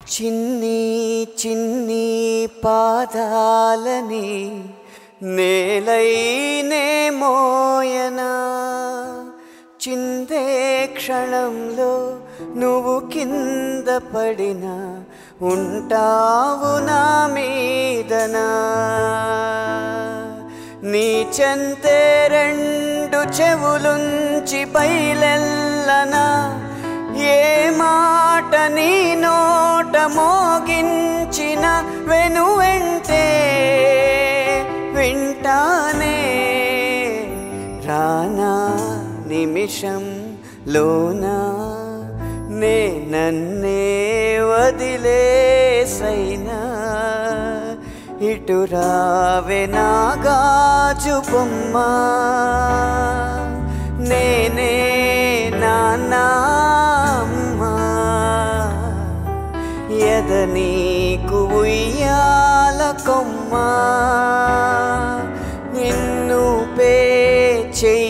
చిన్ని చిన్ని పాదాలని నేలైనే మోయనా చిందే క్షణంలో నువ్వు కింద పడినా ఉంటావు నా మీదనా నీ చెంతే రెండు చెవులుంచి బయలెల్లనా ఏ మాట నీ నోట మోగించిన వెనువెంటే వింటానే రానా నిమిషం లోనా నే నన్నే వదిలేసైనా ఇటు రావే నా గాజు బొమ్మ నేనే నాన్నమ్మ ఎద నీకు ఉయ్యాల కొమ్మ నిన్ను పే చెయ్యి